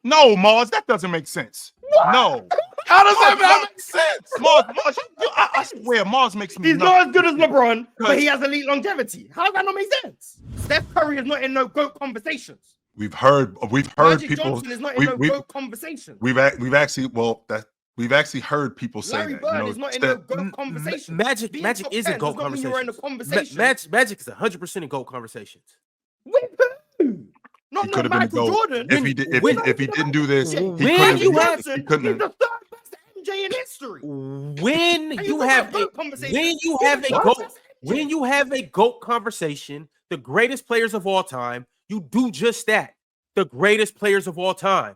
No, Mars, that doesn't make sense. What? No. How does that make sense? Mars, I swear, Mars makes me He's nuts. not as good as LeBron, but he has elite longevity. How does that not make sense? Steph Curry is not in no GOAT conversations. We've heard Magic people. Johnson is not in no GOAT conversations. We've actually heard people say Larry that. Bird is not in no GOAT conversation. Magic is in GOAT conversations. Magic is 100% in GOAT conversations. With who? Not no Michael Jordan. If he didn't do this, he couldn't. He's the third best MJ in history. When you have a GOAT conversation, the greatest players of all time, you do just that. The greatest players of all time.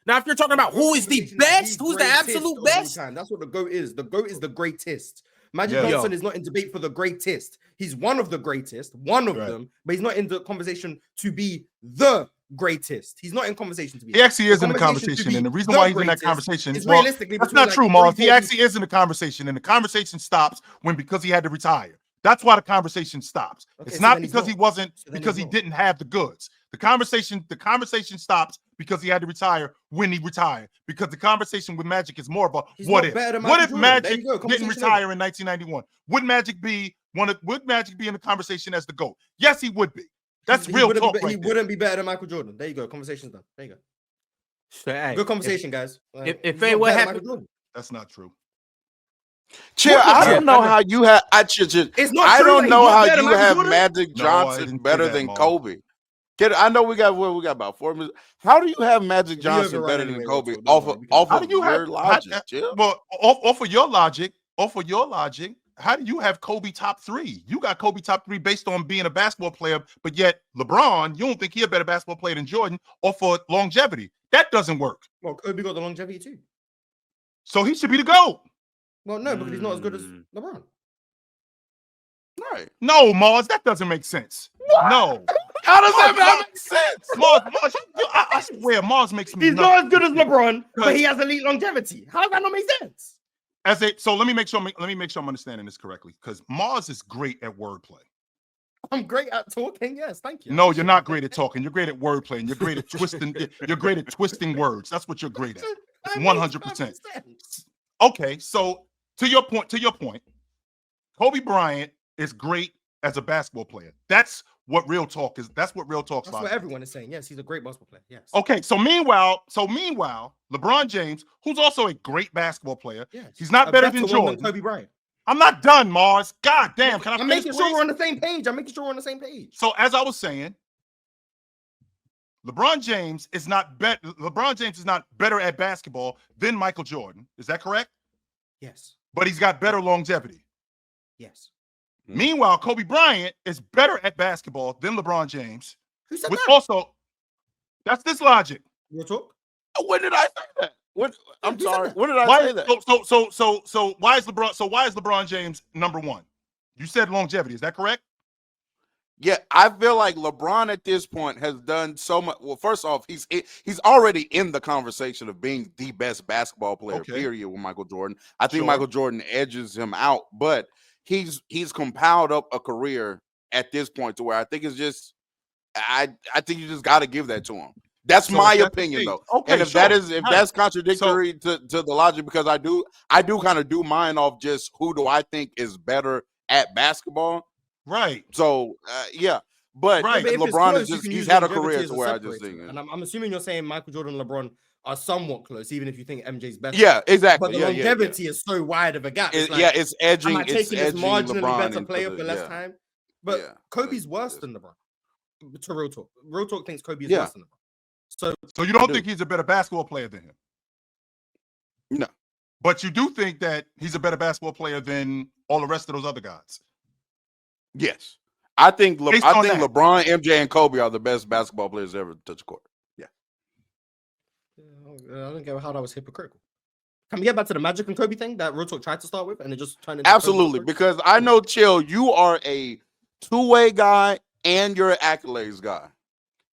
Now, if you're talking about who is the best, who's the absolute best, that's what the GOAT is. The GOAT is the greatest. Magic Johnson is not in debate for the greatest. He's one of the greatest, one of them, but he's not in the conversation to be the greatest. He's not in conversation to be. He actually is in the conversation, and the reason why he's in that conversation is realistically that's not true, Mars. He actually is in the conversation, and the conversation stops because he had to retire. That's why the conversation stops. Okay, it's not because he wasn't because he didn't have the goods. The conversation stops because he had to retire when he retired. Because the conversation with Magic is more about what if Magic didn't retire in 1991? Would Magic be in the conversation as the GOAT? Yes, he would be. That's real talk. He wouldn't be better than Michael Jordan. There you go. Conversation's done. There you go. Hey, good conversation, guys. If what happened, that's not true. Chill, I don't know how you have. I don't know how you have Magic Johnson better than Kobe. I know we got about 4 minutes. How do you have Magic Johnson better than Kobe? Off of your logic, well, off of your logic, how do you have Kobe top 3? You got Kobe top 3 based on being a basketball player, but yet LeBron, you don't think he's a better basketball player than Jordan or for longevity. That doesn't work. Well, Kobe got the longevity too. So he should be the GOAT. Well, no, because he's not as good as LeBron. Right. No, Mars, that doesn't make sense. What? No. How does that make sense? Mars, I swear, Mars makes me nuts. Not as good as LeBron, but he has elite longevity. How does that not make sense? So let me make sure I'm understanding this correctly, because Mars is great at wordplay. I'm great at talking. Yes, thank you. No, you're not great at talking. You're great at wordplay, and you're great at twisting. You're great at twisting words. That's what you're great at. 100%. Okay, so to your point, Kobe Bryant is great as a basketball player. That's what real talk is. That's what real talk's about. That's what everyone is saying. Yes, he's a great basketball player. Yes. Okay, so meanwhile, LeBron James, who's also a great basketball player, he's not better than Jordan. Kobe Bryant. I'm not done, Mars. God damn, can I I'm making sure we're on the same page. So as I was saying, LeBron James is not better at basketball than Michael Jordan. Is that correct? Yes. But he's got better longevity. Yes. Meanwhile, Kobe Bryant is better at basketball than LeBron James. Who said that? Also, that's this logic. Real talk? When did I say that? I'm sorry. When did I say that? So why is LeBron James number 1? You said longevity. Is that correct? Yeah, I feel like LeBron at this point has done so much. Well, first off, he's already in the conversation of being the best basketball player, period, with Michael Jordan. I think Michael Jordan edges him out, but he's compiled up a career at this point to where I think it's just I think you just got to give that to him. That's my opinion, though. Okay, and if that's contradictory to the logic, because I do kind of do mine off just who do I think is better at basketball. Right. So but LeBron is he's had a career to where I just think. And I'm assuming you're saying Michael Jordan and LeBron are somewhat close, even if you think MJ's better. Yeah, exactly. But the longevity is so wide of a gap. It's edging. Am I taking this marginally LeBron better player for less time? But Kobe's worse than LeBron. To real talk. Real talk thinks Kobe is worse than LeBron. So you don't think he's a better basketball player than him? No. But you do think that he's a better basketball player than all the rest of those other guys? Yes. I think LeBron, MJ, and Kobe are the best basketball players ever to touch the court. Yeah. I don't get how that was hypocritical. Can we get back to the Magic and Kobe thing that Real Talk tried to start with, and it just turned into absolutely, because I know, Chill, you are a two-way guy and you're an accolades guy,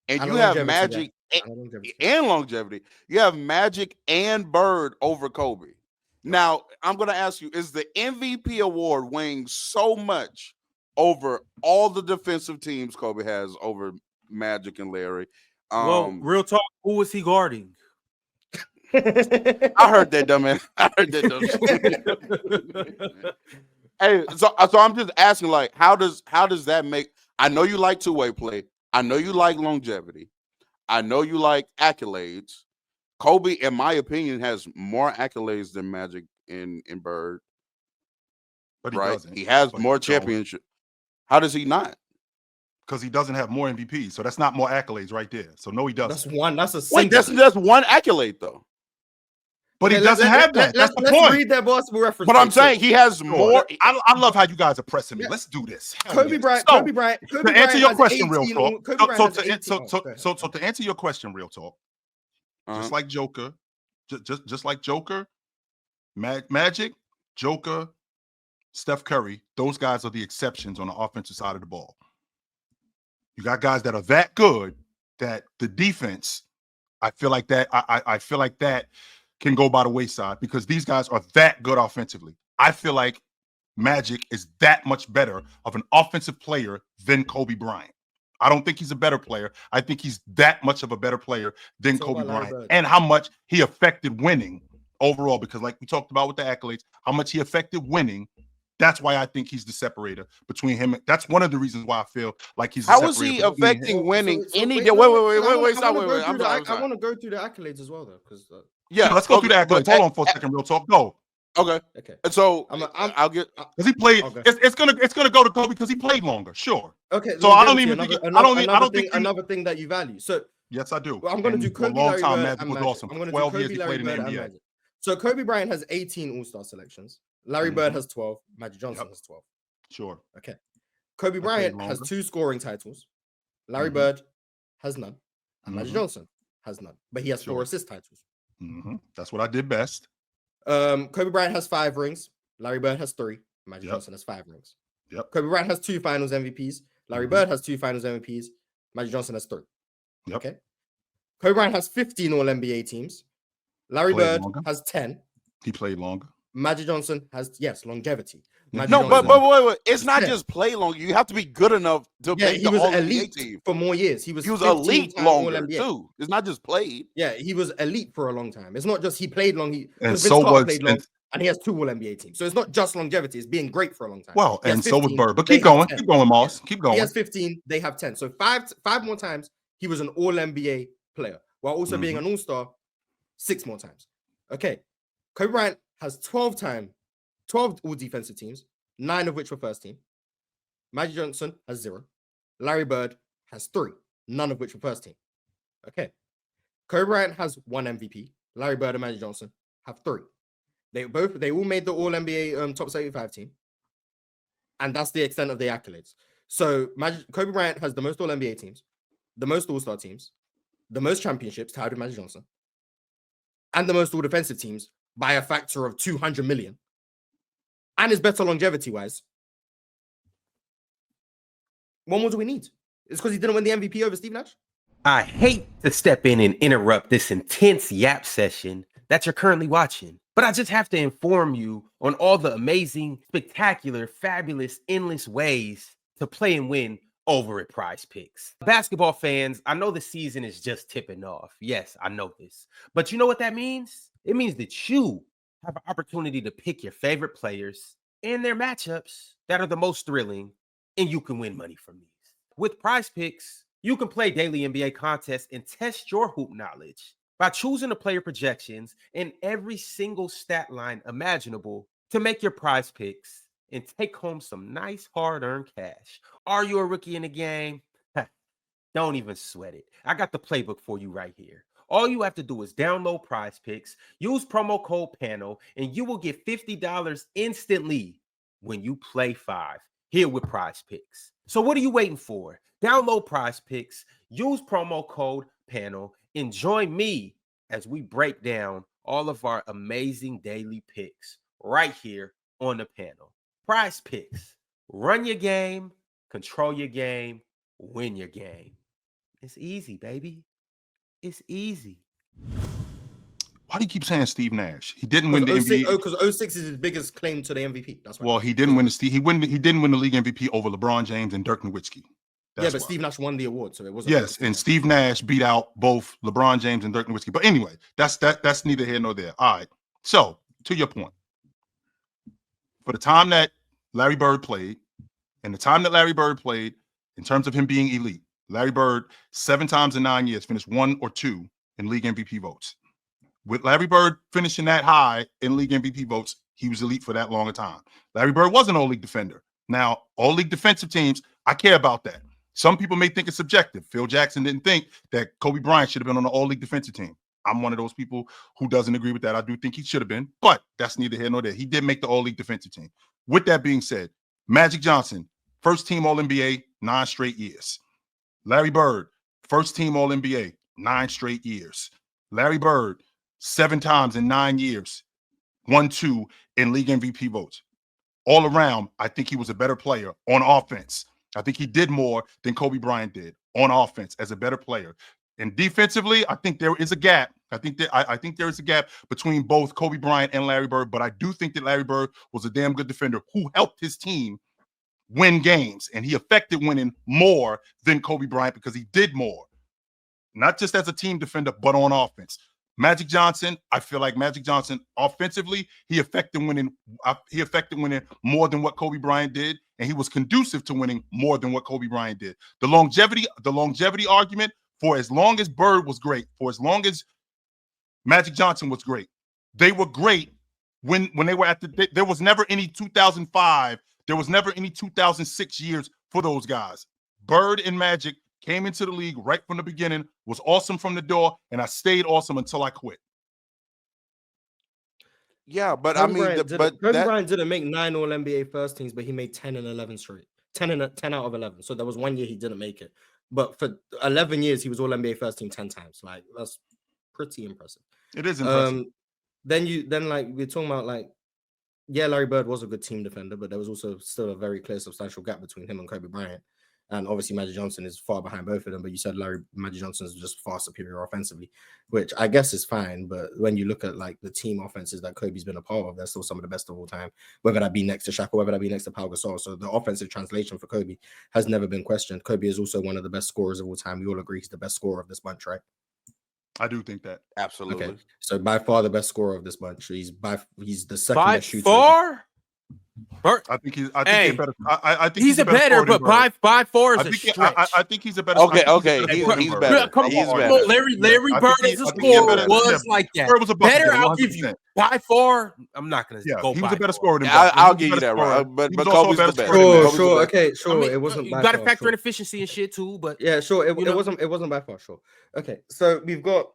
and you have Magic and longevity. You have Magic and Bird over Kobe. Now, I'm going to ask you: is the MVP award weighing so much over all the defensive teams Kobe has over Magic and Larry? Well, real talk, who was he guarding? I heard that, dumb man. I heard that, dumb. Hey, so I'm just asking, like, how does that make? I know you like two-way play. I know you like longevity. I know you like accolades. Kobe, in my opinion, has more accolades than Magic in Bird. But he has more championships. How does he not? Because he doesn't have more MVPs. So that's not more accolades right there. So no, he doesn't. That's one. That's a wait. That's one accolade though. But he doesn't have that. That's the point. Let's read that basketball reference. But I'm saying he has more. I love how you guys are pressing me. Let's do this. Kobe Bryant. To answer your question, real talk. So to answer your question, real talk. Just like Joker, just like Joker, Magic, Joker, Steph Curry. Those guys are the exceptions on the offensive side of the ball. You got guys that are that good that the defense, I feel like that. I feel like that can go by the wayside because these guys are that good offensively. I feel like Magic is that much better of an offensive player than Kobe Bryant. I don't think he's a better player. I think he's that much of a better player than Kobe Bryant and how much he affected winning overall. Because like we talked about with the accolades, how much he affected winning. That's why I think he's the separator between him. That's one of the reasons why I feel like he's. How is he affecting winning? Wait, I want to go through the accolades as well, though, because let's go through the accolades. Hold on for a second, real talk. Go. Okay. So I'll get because he played. Okay. It's gonna go to Kobe because he played longer. Sure. Okay. So I don't even think. I don't think another thing that you value. So yes, I do. Well, I'm going to do Kobe, Larry Bird, and Magic. Awesome. I'm going to do Kobe, Larry Bird, and Magic. So Kobe Bryant has 18 All-Star selections. Larry Bird has 12. Magic Johnson has 12. Sure. Okay. Kobe Bryant has 2 scoring titles. Larry Bird has none. And Magic Johnson has none. But he has 4 assist titles. That's what I did best. Kobe Bryant has 5 rings. Larry Bird has 3. Magic Johnson has 5 rings. Kobe Bryant has 2 Finals MVPs. Larry Bird has 2 Finals MVPs. Magic Johnson has 3. Okay. Kobe Bryant has 15 All-NBA teams. Larry Bird has 10. He played longer. Magic Johnson has longevity. But wait. It's not just play long. You have to be good enough to make the All-NBA team for more years. He was elite longer too. It's not just played. Yeah, he was elite for a long time. It's not just he played long. And he has 2 All-NBA teams. So it's not just longevity. It's being great for a long time. Well, and so was Bird. But keep going, Moss. Keep going. He has 15. They have 10. So five more times he was an All-NBA player while also being an All-Star 6 more times. Okay, Kobe Bryant has 12 all defensive teams, 9 of which were first team. Magic Johnson has 0. Larry Bird has 3, none of which were first team. Okay. Kobe Bryant has 1 MVP. Larry Bird and Magic Johnson have 3. They all made the All-NBA top 75 team. And that's the extent of the accolades. So Kobe Bryant has the most All-NBA teams, the most All-Star teams, the most championships tied with Magic Johnson, and the most all-defensive teams by a factor of 200 million, and is better longevity-wise. What more do we need? It's because he didn't win the MVP over Steve Nash? I hate to step in and interrupt this intense yap session that you're currently watching, but I just have to inform you on all the amazing, spectacular, fabulous, endless ways to play and win over at Prize Picks. Basketball fans, I know the season is just tipping off. Yes, I know this. But you know what that means? It means that you have an opportunity to pick your favorite players and their matchups that are the most thrilling, and you can win money from these. With Prize Picks, you can play daily NBA contests and test your hoop knowledge by choosing the player projections and every single stat line imaginable to make your Prize Picks and take home some nice hard-earned cash. Are you a rookie in the game? Don't even sweat it. I got the playbook for you right here. All you have to do is download Prize Picks, use promo code PANEL, and you will get $50 instantly when you play 5 here with Prize Picks. So what are you waiting for? Download Prize Picks, use promo code PANEL, and join me as we break down all of our amazing daily picks right here on the panel. Prize Picks. Run your game, control your game, win your game. It's easy, baby. It's easy. Why do you keep saying Steve Nash? He didn't win the MVP. Because 06 is his biggest claim to the MVP. That's why. Well, he didn't win the league MVP over LeBron James and Dirk Nowitzki. But Steve Nash won the award, so it wasn't. Yes, and Steve Nash beat out both LeBron James and Dirk Nowitzki. But anyway, that's neither here nor there. All right. So to your point, for the time that Larry Bird played, and the time that Larry Bird played, in terms of him being elite, Larry Bird 7 times in 9 years finished 1 or 2 in league MVP votes. With Larry Bird finishing that high in league MVP votes, he was elite for that long a time. Larry Bird was an all-league defender. Now, all-league defensive teams, I care about that. Some people may think it's subjective. Phil Jackson didn't think that Kobe Bryant should have been on the all-league defensive team. I'm one of those people who doesn't agree with that. I do think he should have been, but that's neither here nor there. He did make the all-league defensive team. With that being said, Magic Johnson, first team All-NBA, 9 straight years. Larry Bird, first team All-NBA, 9 straight years. Larry Bird, 7 times in 9 years, 1-2 in league MVP votes. All around, I think he was a better player on offense. I think he did more than Kobe Bryant did on offense as a better player. And defensively, I think there is a gap. I think there is a gap between both Kobe Bryant and Larry Bird, but I do think that Larry Bird was a damn good defender who helped his team win games, and he affected winning more than Kobe Bryant because he did more, not just as a team defender, but on offense. Magic Johnson, I feel like Magic Johnson offensively, he affected winning more than what Kobe Bryant did, and he was conducive to winning more than what Kobe Bryant did. The longevity argument, for as long as Bird was great, for as long as Magic Johnson was great, they were great when they were there was never any 2005, there was never any 2006 years for those guys. Bird and Magic came into the league right from the beginning, was awesome from the door, and I stayed awesome until I quit. Yeah, but Kobe Bryant didn't make 9 All-NBA first teams, but he made 10 and 11 straight. 10 out of 11. So there was 1 year he didn't make it. But for 11 years, he was All-NBA first team 10 times. Like, that's pretty impressive. It is impressive. Then we're talking about Larry Bird was a good team defender, but there was also still a very clear substantial gap between him and Kobe Bryant. And obviously Magic Johnson is far behind both of them, but you said Magic Johnson is just far superior offensively, which I guess is fine. But when you look at the team offenses that Kobe's been a part of, they're still some of the best of all time, whether that be next to Shaq or whether that be next to Pau Gasol. So the offensive translation for Kobe has never been questioned. Kobe is also one of the best scorers of all time. We all agree he's the best scorer of this bunch, right? I do think that. Absolutely. Okay. So by far the best scorer of this bunch. He's the second best shooter. By far? I think he's better. I think he's a better, but by far is a stretch. I think he's a better. Okay, he's better. Come on, Larry Bird as a scorer was like that. Bird was a better. I'll give you by far. I'm not going to go. He was a better scorer than Bird. I'll give you that, right? But Kobe's the best. Sure. Okay, sure. I mean, it wasn't. You got to factor in efficiency and shit too, but yeah, sure. It wasn't by far. Sure. Okay, so we've got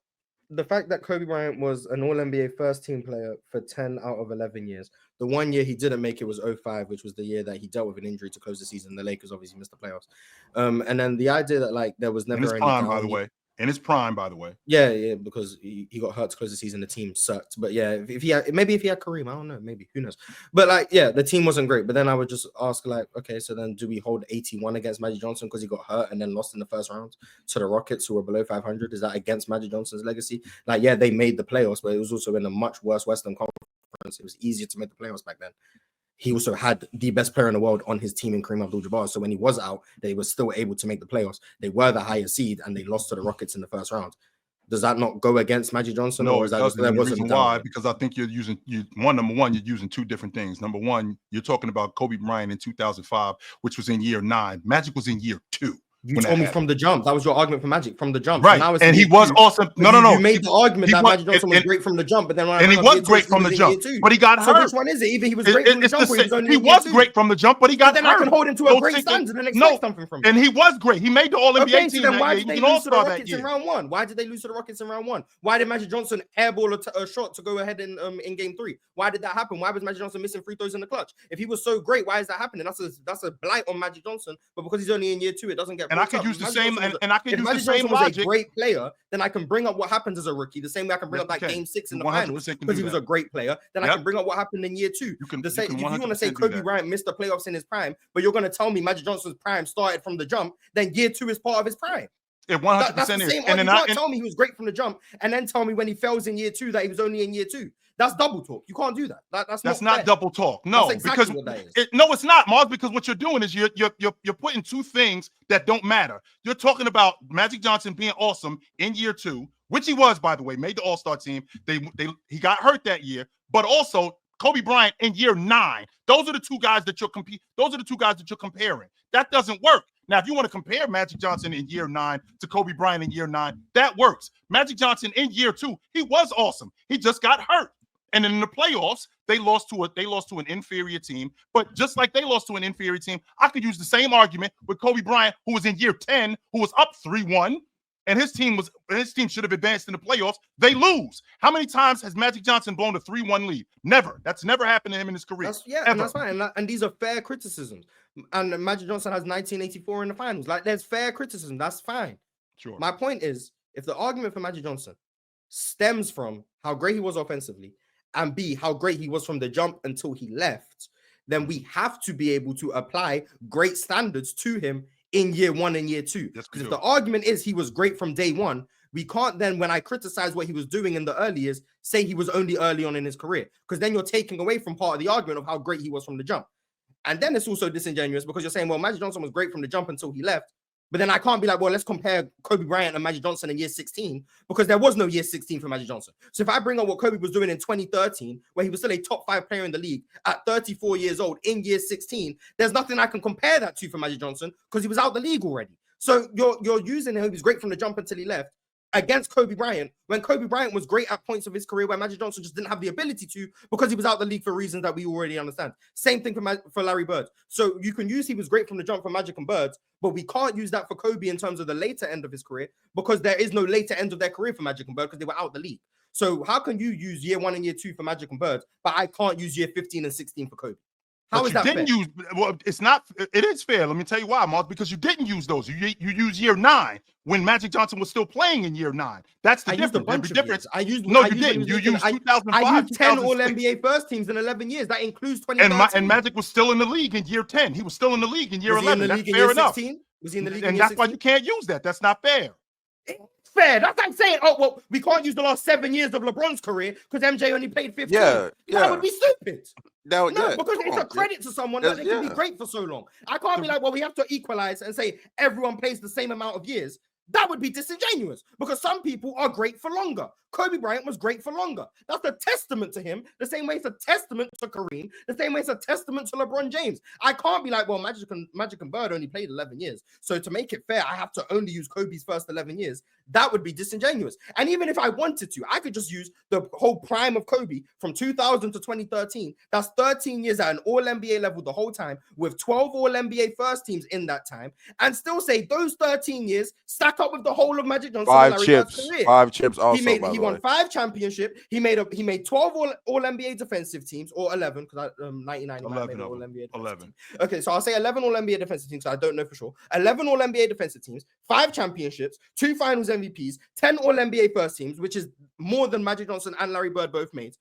the fact that Kobe Bryant was an All-NBA first team player for 10 out of 11 years. The 1 year he didn't make it was 2005, which was the year that he dealt with an injury to close the season. The Lakers obviously missed the playoffs. And then the idea that there was never any prime, by the way. In his prime, by the way. Yeah, because he got hurt to close the season. The team sucked. But yeah, if he had Kareem, I don't know, maybe, who knows. But the team wasn't great. But then I would just ask okay, so then do we hold 81 against Magic Johnson because he got hurt and then lost in the first round to the Rockets, who were below 500? Is that against Magic Johnson's legacy? They made the playoffs, but it was also in a much worse Western Conference. It was easier to make the playoffs back then. He also had the best player in the world on his team in Kareem Abdul-Jabbar. So when he was out, they were still able to make the playoffs. They were the higher seed and they lost to the Rockets in the first round. Does that not go against Magic Johnson? No, or is that doesn't. The reason why, because I think you're using number one, you're using two different things. Number one, you're talking about Kobe Bryant in 2005, which was in year 9. Magic was in year 2. You told me from the jump. That was your argument for Magic from the jump. Right. And he was awesome. No. You made the argument that Magic Johnson was great from the jump, but then he was great from the jump, but he got hurt. So which one is it? Either he was great from the jump, he was great from the jump, but he got hurt. Then I can hold him to a great standard and expect something from him. And he was great. He made the All-NBA team. Then why did they lose to the Rockets in round 1? Why did they lose to the Rockets in round 1? Why did Magic Johnson airball a shot to go ahead in game 3? Why did that happen? Why was Magic Johnson missing free throws in the clutch? If he was so great, why is that happening? That's a blight on Magic Johnson. But because he's only in year 2, it doesn't get. And I could use the same. And I can use the same logic. Was a great player, then I can bring up what happens as a rookie. The same way I can bring up game 6 in the finals because he was a great player. Then I can bring up what happened in year 2. If you want to say Kobe Bryant missed the playoffs in his prime, but you're going to tell me Magic Johnson's prime started from the jump, then year 2 is part of his prime. It 100% is. And you can't tell me he was great from the jump and then tell me when he fails in year 2 that he was only in year 2. That's double talk. You can't do that. That's not fair. double talk. No, that's exactly because what that is. it's not, Mars. Because what you're doing is you're putting two things that don't matter. You're talking about Magic Johnson being awesome in year 2, which he was, by the way, made the All-Star team. He got hurt that year, but also Kobe Bryant in year 9. Those are the two guys that you're comparing. That doesn't work. Now, if you want to compare Magic Johnson in year 9 to Kobe Bryant in year 9, that works. Magic Johnson in year 2, he was awesome. He just got hurt. And in the playoffs, they lost to an inferior team. But just like they lost to an inferior team, I could use the same argument with Kobe Bryant, who was in year 10, who was up 3-1, and his team should have advanced in the playoffs. They lose. How many times has Magic Johnson blown a 3-1 lead? Never. That's never happened to him in his career. And that's fine. And these are fair criticisms. And Magic Johnson has 1984 in the finals. Like, there's fair criticism. That's fine. Sure. My point is, if the argument for Magic Johnson stems from how great he was offensively, and B, how great he was from the jump until he left, then we have to be able to apply great standards to him in year 1 and year 2. Because if the argument is he was great from day 1, we can't then, when I criticize what he was doing in the early years, say he was only early on in his career. Because then you're taking away from part of the argument of how great he was from the jump. And then it's also disingenuous because you're saying, well, Magic Johnson was great from the jump until he left. But then I can't be like, well, let's compare Kobe Bryant and Magic Johnson in year 16 because there was no year 16 for Magic Johnson. So if I bring up what Kobe was doing in 2013, where he was still a top 5 player in the league at 34 years old in year 16, there's nothing I can compare that to for Magic Johnson because he was out the league already. So you're using him, he was great from the jump until he left, against Kobe Bryant, when Kobe Bryant was great at points of his career where Magic Johnson just didn't have the ability to because he was out the league for reasons that we already understand. Same thing for Larry Bird. So you can use he was great from the jump for Magic and Bird, but we can't use that for Kobe in terms of the later end of his career because there is no later end of their career for Magic and Bird because they were out the league. So how can you use year 1 and year 2 for Magic and Bird, but I can't use year 15 and 16 for Kobe? How is that fair? It's not. It is fair. Let me tell you why, Mark. Because you didn't use those. You use year 9 when Magic Johnson was still playing in year 9. That's the difference. You didn't. You used 2005. I used 10 All-NBA first teams in 11 years. That includes 2013. And Magic was still in the league in year 10. He was still in the league in year 11. That's fair enough. Was he in the league? And that's why you can't use that. That's not fair. Fair. That's like saying, oh, well, we can't use the last 7 years of LeBron's career because MJ only played 15. Yeah. That would be stupid. No, because it's a credit to someone that they can be great for so long. I can't be like, well, we have to equalize and say everyone plays the same amount of years. That would be disingenuous because some people are great for longer. Kobe Bryant was great for longer. That's a testament to him, the same way it's a testament to Kareem, the same way it's a testament to LeBron James. I can't be like, well, Magic and Bird only played 11 years. So to make it fair, I have to only use Kobe's first 11 years. That would be disingenuous. And even if I wanted to, I could just use the whole prime of Kobe from 2000 to 2013. That's 13 years at an All-NBA level the whole time with 12 All-NBA first teams in that time and still say those 13 years stack up with the whole of Magic Johnson. 5 chips. 5 chips also, he won 5 championships. He made 12 All-NBA defensive teams, or 11 because 99 All-NBA 11. Okay, so I'll say 11 All-NBA defensive teams. So I don't know for sure. 11 All-NBA defensive teams, 5 championships, 2 Finals MVPs, 10 All-NBA first teams, which is more than Magic Johnson and Larry Bird both made.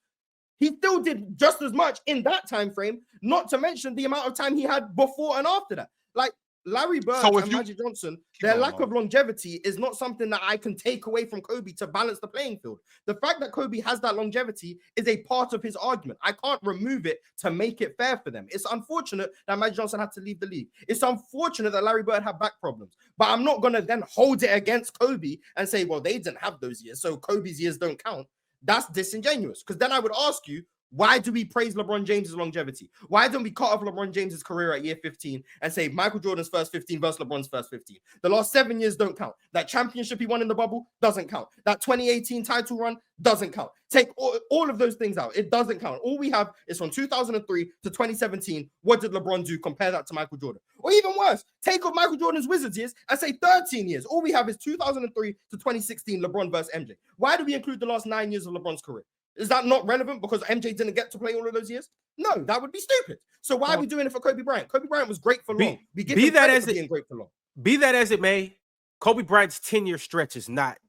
He still did just as much in that time frame. Not to mention the amount of time he had before and after that. Like, Larry Bird and Magic Johnson, their lack of longevity is not something that I can take away from Kobe to balance the playing field. The fact that Kobe has that longevity is a part of his argument. I can't remove it to make it fair for them. It's unfortunate that Magic Johnson had to leave the league. It's unfortunate that Larry Bird had back problems. But I'm not going to then hold it against Kobe and say, well, they didn't have those years, so Kobe's years don't count. That's disingenuous. Because then I would ask you, why do we praise LeBron James's longevity? Why don't we cut off LeBron James's career at year 15 and say Michael Jordan's first 15 versus LeBron's first 15? The last 7 years don't count. That championship he won in the bubble doesn't count. That 2018 title run doesn't count. Take all of those things out. It doesn't count. All we have is from 2003 to 2017. What did LeBron do? Compare that to Michael Jordan. Or even worse, take off Michael Jordan's Wizards years and say 13 years. All we have is 2003 to 2016 LeBron versus MJ. Why do we include the last 9 years of LeBron's career? Is that not relevant because MJ didn't get to play all of those years? No, that would be stupid. So why are we doing it for Kobe Bryant? Kobe Bryant was great for long. We give him credit for being great for long. Be that as it may, Kobe Bryant's 10-year stretch is not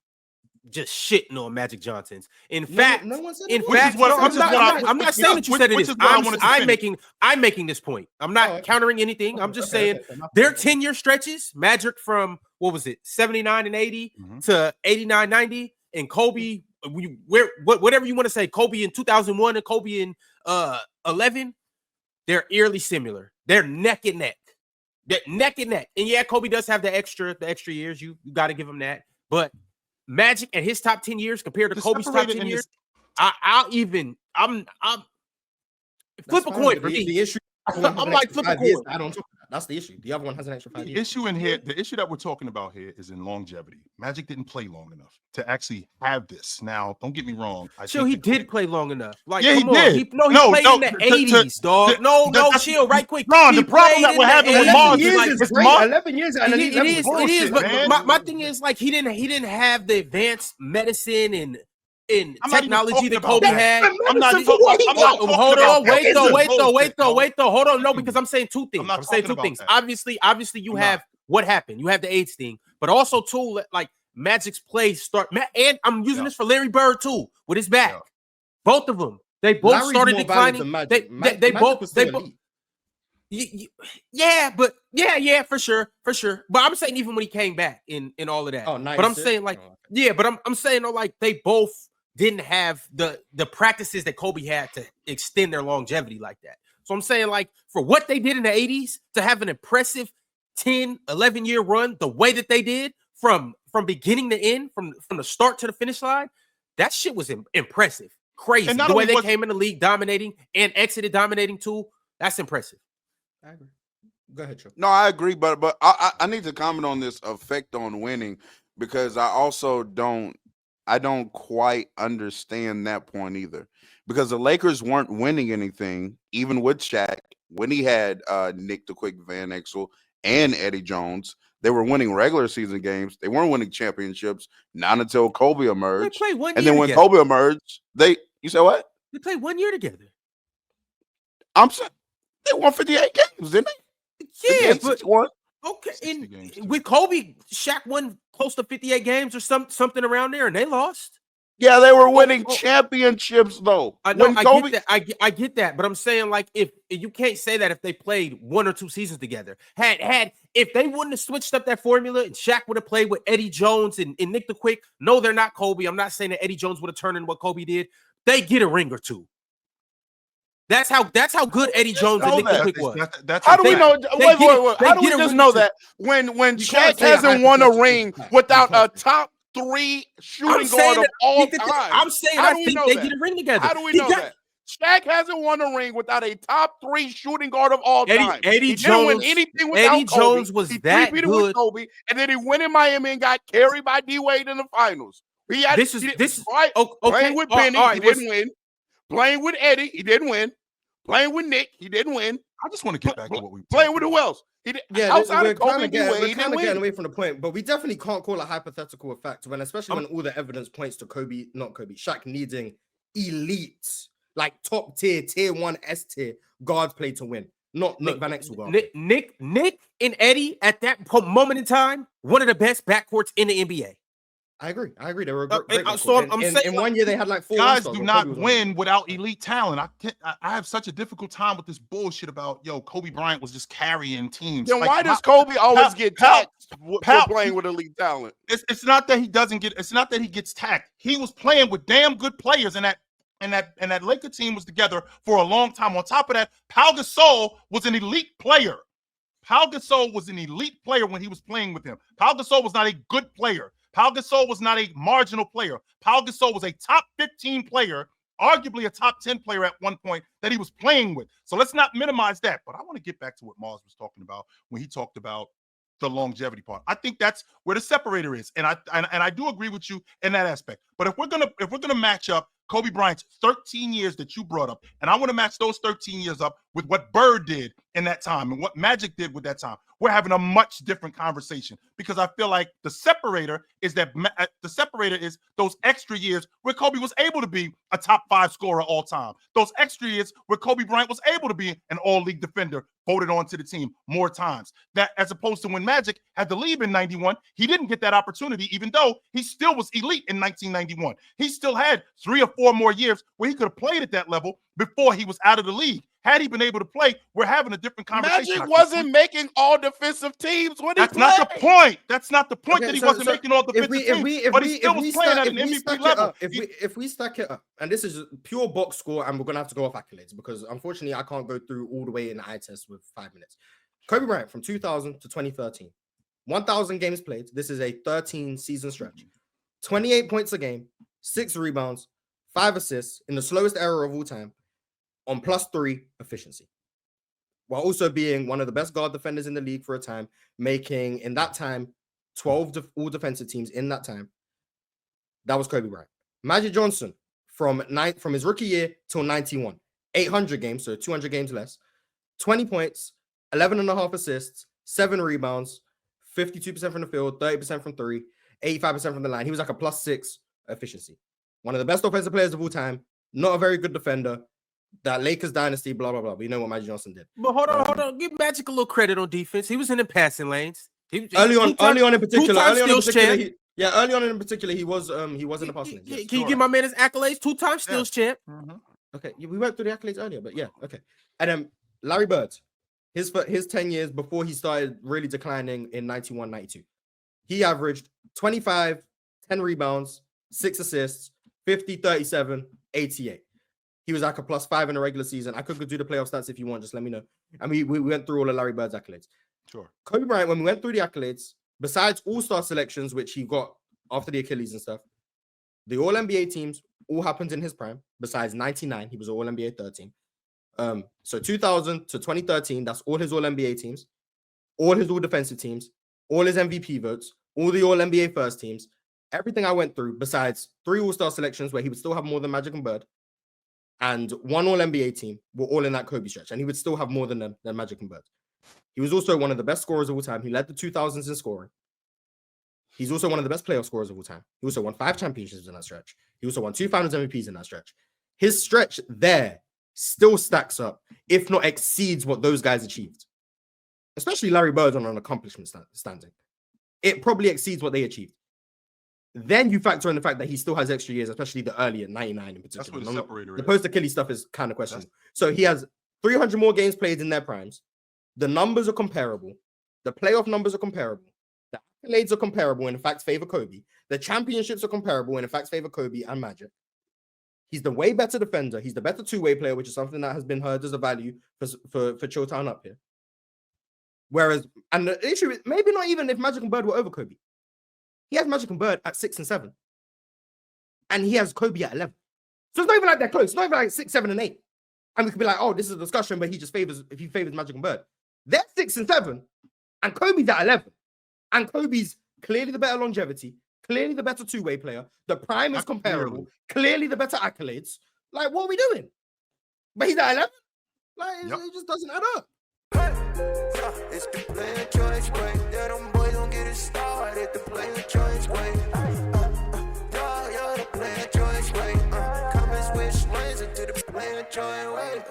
just shitting on Magic Johnson's. In fact, I'm not saying that you said it is. I'm making this point. I'm not countering anything. I'm just saying their 10-year stretches, Magic from, what was it, 79 and 80 to 89, 90, and Kobe whatever you want to say, Kobe in 2001 and Kobe in 11, they're eerily similar. They're neck and neck. They're neck and neck. And yeah, Kobe does have the extra years. You got to give him that. But Magic and his top 10 years compared to Kobe's top 10 years, I'm flip a coin for me. The issue, I'm like flip a coin. I don't. That's the issue. The other one has an extra 5 years. The issue that we're talking about here is in longevity. Magic didn't play long enough to actually have this. Now, don't get me wrong. He did play long enough. Like, yeah, he did. He played in the 80s, dog. Chill, right quick. Ron, the problem that we're having with Mars is 11 years. It is. But my thing is, like, he didn't have the advanced medicine and technology that Kobe had. Hold on. Wait though. Hold on. No, because I'm saying two things. I'm saying two things. Obviously, you have what happened. You have the AIDS thing, but also too, like Magic's play start. And I'm using this for Larry Bird too with his back. Yeah. Both of them. They both started declining. They both. Yeah, for sure. But I'm saying even when he came back in all of that. But I'm saying like, but I'm saying like they both didn't have the practices that Kobe had to extend their longevity like that. So I'm saying like for what they did in the 80s to have an impressive 10, 11-year run the way that they did from beginning to end, from the start to the finish line, that shit was impressive. Crazy. The way they came in the league dominating and exited dominating too, that's impressive. I agree. Go ahead, Joe. No, I agree, but I need to comment on this effect on winning because I also don't quite understand that point either. Because the Lakers weren't winning anything, even with Shaq, when he had Nick the Quick Van Exel and Eddie Jones. They were winning regular season games. They weren't winning championships, not until Kobe emerged. They played 1 year and then when together. Kobe emerged, you said what? They played 1 year together. I'm saying they won 58 games, didn't they? Yeah, but okay. With Kobe, Shaq won close to 58 games or something around there, and they lost. Yeah, they were winning championships though. I know. Get that. I get that, but I'm saying like if you can't say that if they played 1 or 2 seasons together. If they wouldn't have switched up that formula and Shaq would have played with Eddie Jones and Nick the Quick. No, they're not Kobe. I'm not saying that Eddie Jones would have turned into what Kobe did. They get a ring or two. That's how good Eddie Jones and Nick the Quick was. How do we know? Wait. How do we just know that when Shaq hasn't won a ring without a top 3 shooting guard of all time? I'm saying I think they get a ring together. How do we know that? Shaq hasn't won a ring without a top 3 shooting guard of all time. Eddie Jones didn't win anything without Eddie Kobe. Jones was that good. With Kobe, and then he went in Miami and got carried by D Wade in the finals. Playing with Penny, he didn't win. Playing with Eddie, he didn't win. Playing with Nick, he didn't win. I just want to get back to what we playing with who else? Outside of Kobe, we're kind of getting away from the point, but we definitely can't call it hypothetical effect especially when all the evidence points to Shaq needing elite, like top tier, tier 1 S tier guards play to win, not Nick Van Exel. Nick and Eddie at that moment in time, one of the best backcourts in the NBA. I agree. They were a great in 1 year they had like 4 guys do not win without elite talent. I have such a difficult time with this bullshit about Kobe Bryant was just carrying teams. Then why does Kobe always get taxed for playing with elite talent? It's not that he doesn't get. It's not that he gets taxed. He was playing with damn good players, and that Laker team was together for a long time. On top of that, Pau Gasol was an elite player. Pau Gasol was an elite player when he was playing with him. Pau Gasol was not a good player. Pau Gasol was not a marginal player. Pau Gasol was a top 15 player, arguably a top 10 player at one point that he was playing with. So let's not minimize that. But I want to get back to what Mars was talking about when he talked about the longevity part. I think that's where the separator is. And I do agree with you in that aspect. But if we're gonna match up Kobe Bryant's 13 years that you brought up, and I want to match those 13 years up with what Bird did in that time and what Magic did with that time, we're having a much different conversation because I feel like the separator is those extra years where Kobe was able to be a top 5 scorer all time. Those extra years where Kobe Bryant was able to be an all-league defender, voted onto the team more times. That as opposed to when Magic had to leave in 91, he didn't get that opportunity, even though he still was elite in 1991. He still had 3 or 4 more years where he could have played at that level before he was out of the league. Had he been able to play, we're having a different conversation. Magic wasn't making all defensive teams when he played. That's not the point. That's not the point that he wasn't making all defensive teams. But he still was playing at an MVP level. If we stack it up, and this is pure box score, and we're gonna have to go off accolades because unfortunately I can't go through all the way in the eye test with 5 minutes. Kobe Bryant from 2000 to 2013, 1,000 games played. This is a 13-season stretch. 28 points a game, 6 rebounds, 5 assists in the slowest era of all time on +3 efficiency, while also being one of the best guard defenders in the league for a time, making in that time 12 all defensive teams in that time. That was Kobe Bryant. Magic Johnson from his rookie year till 91, 800 games, so 200 games less, 20 points, 11.5 assists, 7 rebounds, 52% from the field, 30% from 3, 85% from the line. He was like a +6 efficiency. One of the best offensive players of all time, not a very good defender. That Lakers dynasty, blah, blah, blah. We know what Magic Johnson did. But hold on. Give Magic a little credit on defense. He was in the passing lanes. Early on in particular, he was in the passing lanes. Yes. Can you give my man his accolades? 2-time steals champ. Mm-hmm. Okay, we went through the accolades earlier, but yeah, okay. And then Larry Bird, his 10 years before he started really declining in 91, 92. He averaged 25, 10 rebounds, 6 assists, 50, 37, 88. He was like a +5 in the regular season. I could go do the playoff stats if you want. Just let me know. And we went through all of Larry Bird's accolades. Sure. Kobe Bryant, when we went through the accolades, besides all-star selections, which he got after the Achilles and stuff, the All-NBA teams all happened in his prime. Besides 99, he was All-NBA 13. So 2000 to 2013, that's all his All-NBA teams, all his all-defensive teams, all his MVP votes, all the All-NBA first teams, everything I went through, besides 3 all-star selections where he would still have more than Magic and Bird, and 1 All-NBA team were all in that Kobe stretch, and he would still have more than them than Magic and Bird. He was also one of the best scorers of all time. He led the 2000s in scoring. He's also one of the best playoff scorers of all time. He also won 5 championships in that stretch. He also won 2 Finals MVPs in that stretch. His stretch there still stacks up, if not exceeds what those guys achieved. Especially Larry Bird on an accomplishment standing. It probably exceeds what they achieved. Then you factor in the fact that he still has extra years, especially the earlier 99 in particular. That's what the separator is. The post-Achilles stuff is kind of questionable. So he has 300 more games played in their primes. The numbers are comparable. The playoff numbers are comparable. The accolades are comparable and in fact favor Kobe. The championships are comparable and in fact favor Kobe and Magic. He's the way better defender. He's the better two-way player, which is something that has been heard as a value for Chilltown up here. Whereas, and the issue is maybe not even if Magic and Bird were over Kobe. He has Magic and Bird at 6 and 7. And he has Kobe at 11. So it's not even like they're close. It's not even like 6, 7, and 8. And we could be like, oh, this is a discussion, but he favors Magic and Bird. They're 6 and 7, and Kobe's at 11. And Kobe's clearly the better longevity, clearly the better two-way player. The prime is comparable, clearly the better accolades. Like, what are we doing? But he's at 11? Like, it just doesn't add up. It's the player choice way. Yeah, them boys don't get it started. The player choice way. Yeah, the player choice way. Come and switch lanes into the player choice way.